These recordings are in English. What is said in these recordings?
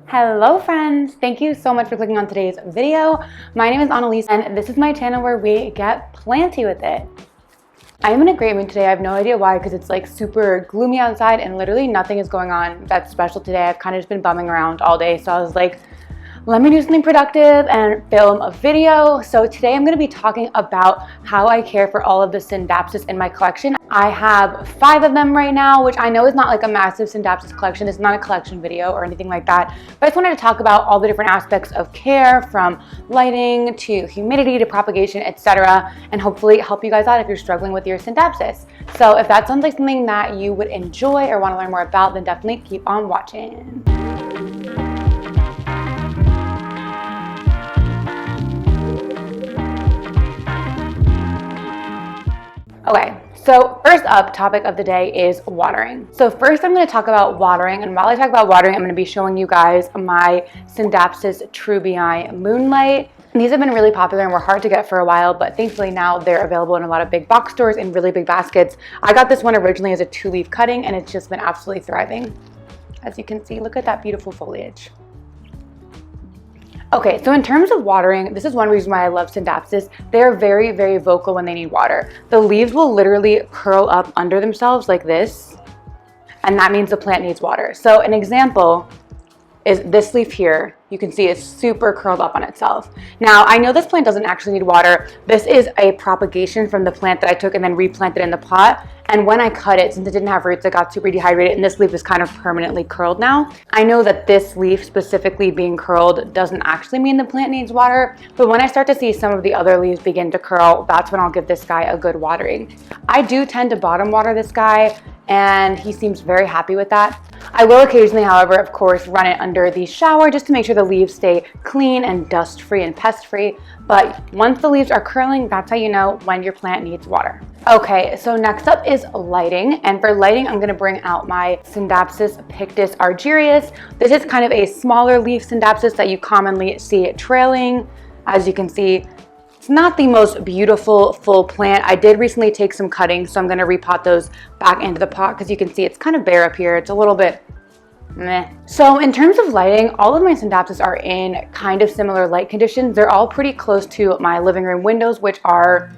Hello friends, thank you so much for clicking on today's video. My name is Annalise and this is my channel where we get planty with it. I am in a great mood today. I have no idea why, because it's like super gloomy outside and literally nothing is going on that's special today. I've kind of just been bumming around all day, so I was like, let me do something productive and film a video. So today I'm going to be talking about how I care for all of the SCINDAPSUS in my collection. I have 5 of them right now, which I know is not like a massive SCINDAPSUS collection. It's not a collection video or anything like that. But I just wanted to talk about all the different aspects of care, from lighting to humidity to propagation, etc. And hopefully help you guys out if you're struggling with your SCINDAPSUS. So if that sounds like something that you would enjoy or want to learn more about, then definitely keep on watching. Okay, so first up, topic of the day is watering. So first I'm going to talk about watering, and while I talk about watering, I'm going to be showing you guys my SCINDAPSUS TREUBIL Moonlight. And these have been really popular and were hard to get for a while, but thankfully now they're available in a lot of big box stores in really big baskets. I got this one originally as a 2-leaf cutting and it's just been absolutely thriving. As you can see, look at that beautiful foliage. Okay, so in terms of watering, this is one reason why I love SCINDAPSUS. They're very, very vocal when they need water. The leaves will literally curl up under themselves like this, and that means the plant needs water. So an example is this leaf here. You can see it's super curled up on itself. Now, I know this plant doesn't actually need water. This is a propagation from the plant that I took and then replanted in the pot. And when I cut it, since it didn't have roots, it got super dehydrated and this leaf is kind of permanently curled now. I know that this leaf specifically being curled doesn't actually mean the plant needs water, but when I start to see some of the other leaves begin to curl, that's when I'll give this guy a good watering. I do tend to bottom water this guy, and he seems very happy with that. I will occasionally, however, of course, run it under the shower just to make sure the leaves stay clean and dust-free and pest-free. But once the leaves are curling, that's how you know when your plant needs water. Okay, so next up is lighting. And for lighting, I'm gonna bring out my SCINDAPSUS PICTUS ARGYRAEUS. This is kind of a smaller leaf SCINDAPSUS that you commonly see trailing. As you can see, it's not the most beautiful full plant. I did recently take some cuttings, so I'm gonna repot those back into the pot because you can see it's kind of bare up here. It's a little bit meh. So in terms of lighting, all of my SCINDAPSUS are in kind of similar light conditions. They're all pretty close to my living room windows, which are,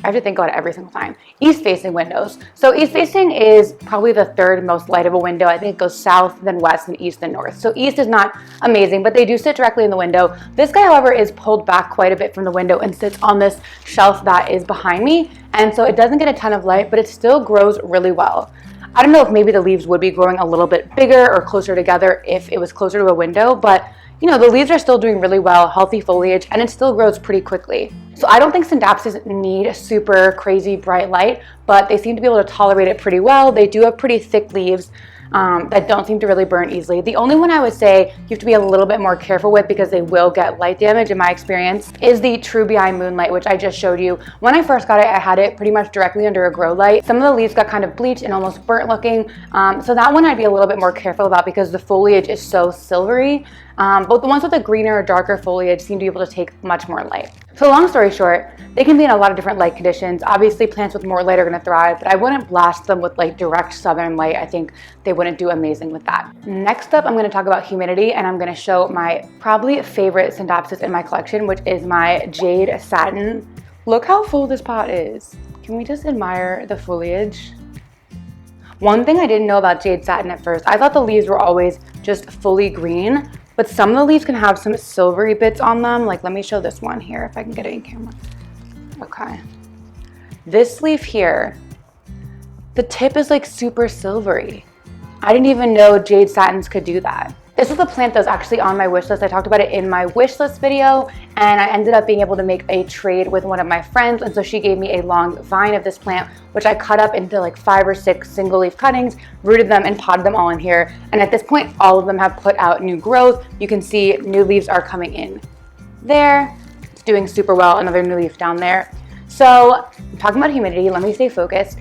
I have to think about it every single time, east-facing windows. So east-facing is probably the 3rd most lightable window. I think it goes south, then west, and east, then north. So east is not amazing, but they do sit directly in the window. This guy, however, is pulled back quite a bit from the window and sits on this shelf that is behind me. And so it doesn't get a ton of light, but it still grows really well. I don't know if maybe the leaves would be growing a little bit bigger or closer together if it was closer to a window, but you know, the leaves are still doing really well, healthy foliage, and it still grows pretty quickly. So I don't think SCINDAPSUS need super crazy bright light, but they seem to be able to tolerate it pretty well. They do have pretty thick leaves that don't seem to really burn easily. The only one I would say you have to be a little bit more careful with, because they will get light damage in my experience, is the TREUBIL Moonlight, which I just showed you. When I first got it, I had it pretty much directly under a grow light. Some of the leaves got kind of bleached and almost burnt looking. So that one I'd be a little bit more careful about because the foliage is so silvery. But the ones with the greener or darker foliage seem to be able to take much more light. So long story short, they can be in a lot of different light conditions. Obviously plants with more light are going to thrive, but I wouldn't blast them with like direct southern light. I think they wouldn't do amazing with that. Next up, I'm going to talk about humidity, and I'm going to show my probably favorite SCINDAPSUS in my collection, which is my Jade Satin. Look how full this pot is. Can we just admire the foliage? One thing I didn't know about Jade Satin at first, I thought the leaves were always just fully green, but some of the leaves can have some silvery bits on them. Like, let me show this one here if I can get it in camera. Okay. This leaf here, the tip is like super silvery. I didn't even know Jade Satins could do that. This is a plant that was actually on my wish list. I talked about it in my wish list video, and I ended up being able to make a trade with one of my friends. And so she gave me a long vine of this plant, which I cut up into like 5 or 6 single leaf cuttings, rooted them and potted them all in here. And at this point, all of them have put out new growth. You can see new leaves are coming in there. It's doing super well. Another new leaf down there. So talking about humidity, let me stay focused.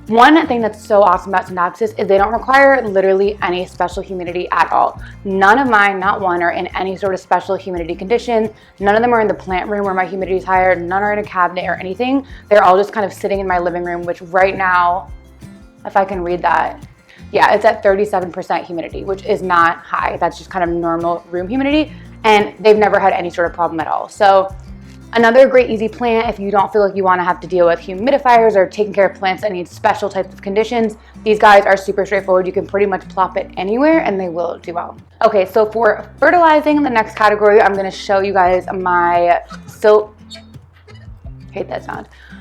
One thing that's so awesome about SCINDAPSUS is they don't require literally any special humidity at all. None of mine, not one, are in any sort of special humidity condition. None of them are in the plant room where my humidity is higher. None are in a cabinet or anything. They're all just kind of sitting in my living room, which right now, if I can read that, Yeah, it's at 37% humidity, which is not high. That's just kind of normal room humidity, and they've never had any sort of problem at all. So another great easy plant if you don't feel like you want to have to deal with humidifiers or taking care of plants that need special types of conditions. These guys are super straightforward. You can pretty much plop it anywhere and they will do well. Okay, so for fertilizing, the next category, I'm going to show you guys my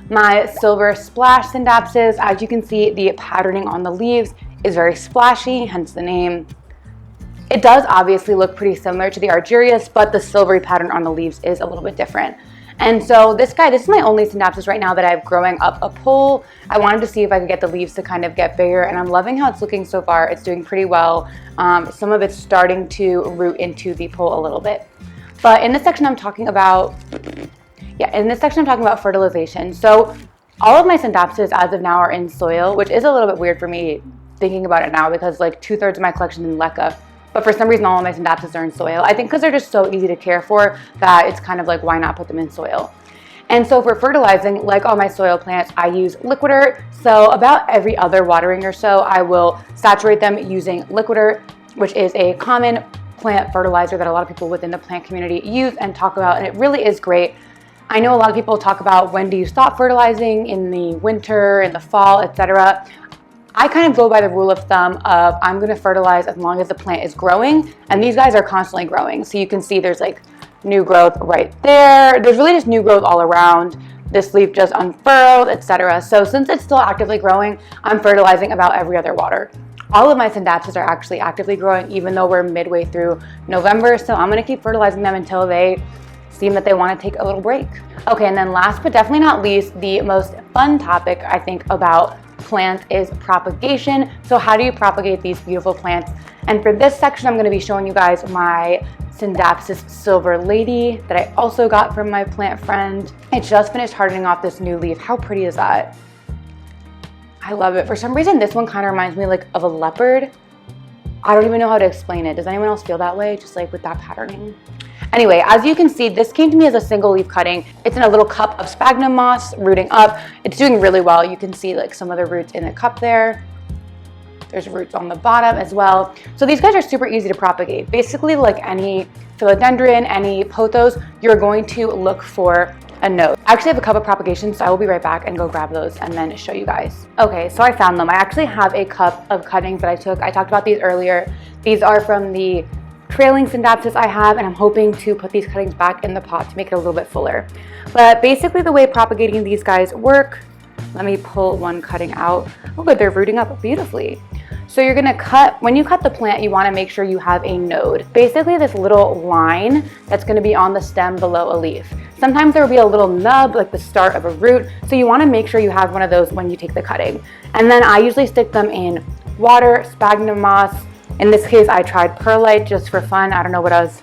my silver splash Scindapsus. As you can see, the patterning on the leaves is very splashy, hence the name. It does obviously look pretty similar to the ARGYRAEUS, but the silvery pattern on the leaves is a little bit different. And so this is my only Scindapsus right now that I have growing up a pole. I wanted to see if I could get the leaves to kind of get bigger, and I'm loving how it's looking so far. It's doing pretty well. Some of it's starting to root into the pole a little bit. But in this section I'm talking about, fertilization. So all of my Scindapsus as of now are in soil, which is a little bit weird for me thinking about it now because like 2/3 of my collection is in leca. But for some reason, all of my Scindapsus are in soil. I think because they're just so easy to care for that it's kind of like, why not put them in soil? And so for fertilizing, like all my soil plants, I use Liquidirt. So about every other watering or so, I will saturate them using Liquidirt, which is a common plant fertilizer that a lot of people within the plant community use and talk about, and it really is great. I know a lot of people talk about when do you stop fertilizing, in the winter, in the fall, etc. I kind of go by the rule of thumb of I'm going to fertilize as long as the plant is growing, and these guys are constantly growing. So you can see there's like new growth right there. There's really just new growth all around. This leaf just unfurled, etc. So since it's still actively growing, I'm fertilizing about every other water. All of my Scindapsus are actually actively growing even though we're midway through November. So I'm going to keep fertilizing them until they seem that they want to take a little break. Okay, and then last but definitely not least, the most fun topic I think about plants is propagation. So how do you propagate these beautiful plants? And for this section, I'm going to be showing you guys my Scindapsus Silver Lady that I also got from my plant friend. It just finished hardening off this new leaf. How pretty is that? I love it. For some reason, this one kind of reminds me like of a leopard. I don't even know how to explain it. Does anyone else feel that way? Just like with that patterning? Anyway, as you can see, this came to me as a single leaf cutting. It's in a little cup of sphagnum moss rooting up. It's doing really well. You can see like some of the roots in the cup there. There's roots on the bottom as well. So these guys are super easy to propagate. Basically, like any philodendron, any pothos, you're going to look for a node. I actually have a cup of propagation, so I will be right back and go grab those and then show you guys. Okay, so I found them. I actually have a cup of cuttings that I took. I talked about these earlier. These are from the trailing Scindapsus I have, and I'm hoping to put these cuttings back in the pot to make it a little bit fuller. But basically the way propagating these guys work, let me pull one cutting out. Oh good, they're rooting up beautifully. So you're gonna cut, when you cut the plant, you wanna make sure you have a node. Basically this little line that's gonna be on the stem below a leaf. Sometimes there will be a little nub, like the start of a root. So you wanna make sure you have one of those when you take the cutting. And then I usually stick them in water, sphagnum moss. In this case, I tried perlite just for fun. I don't know what I was,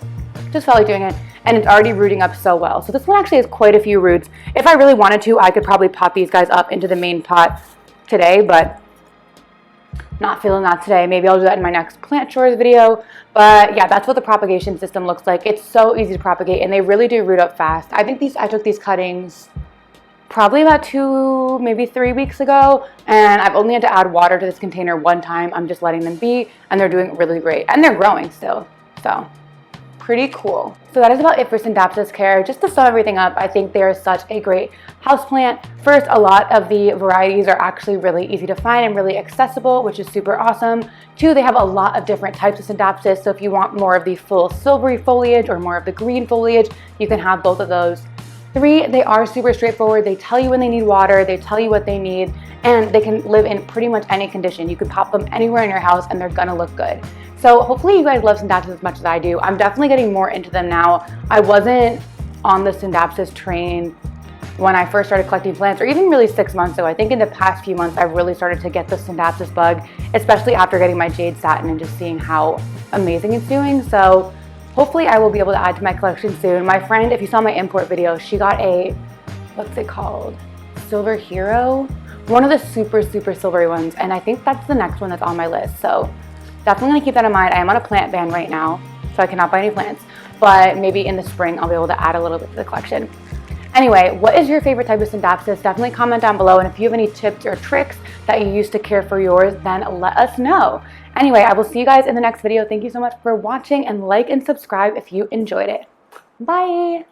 just felt like doing it. And it's already rooting up so well. So this one actually has quite a few roots. If I really wanted to, I could probably pop these guys up into the main pot today, but not feeling that today. Maybe I'll do that in my next plant chores video. But yeah, that's what the propagation system looks like. It's so easy to propagate and they really do root up fast. I think I took these cuttings probably about 2, maybe 3 weeks ago, and I've only had to add water to this container one time. I'm just letting them be, and they're doing really great, and they're growing still, so pretty cool. So that is about it for Scindapsus care. Just to sum everything up, I think they are such a great houseplant. First, a lot of the varieties are actually really easy to find and really accessible, which is super awesome. 2, they have a lot of different types of Scindapsus, so if you want more of the full silvery foliage or more of the green foliage, you can have both of those. 3, they are super straightforward. They tell you when they need water, they tell you what they need, and they can live in pretty much any condition. You could pop them anywhere in your house and they're gonna look good. So hopefully you guys love Scindapsus as much as I do. I'm definitely getting more into them now. I wasn't on the Scindapsus train when I first started collecting plants, or even really 6 months ago. I think in the past few months, I've really started to get the Scindapsus bug, especially after getting my Jade Satin and just seeing how amazing it's doing. So hopefully I will be able to add to my collection soon. My friend, if you saw my import video, she got a, what's it called? Silver Hero? One of the super, super silvery ones. And I think that's the next one that's on my list. So definitely gonna keep that in mind. I am on a plant ban right now, so I cannot buy any plants. But maybe in the spring, I'll be able to add a little bit to the collection. Anyway, what is your favorite type of Scindapsus? Definitely comment down below, and if you have any tips or tricks that you use to care for yours, then let us know. Anyway, I will see you guys in the next video. Thank you so much for watching, and like and subscribe if you enjoyed it. Bye!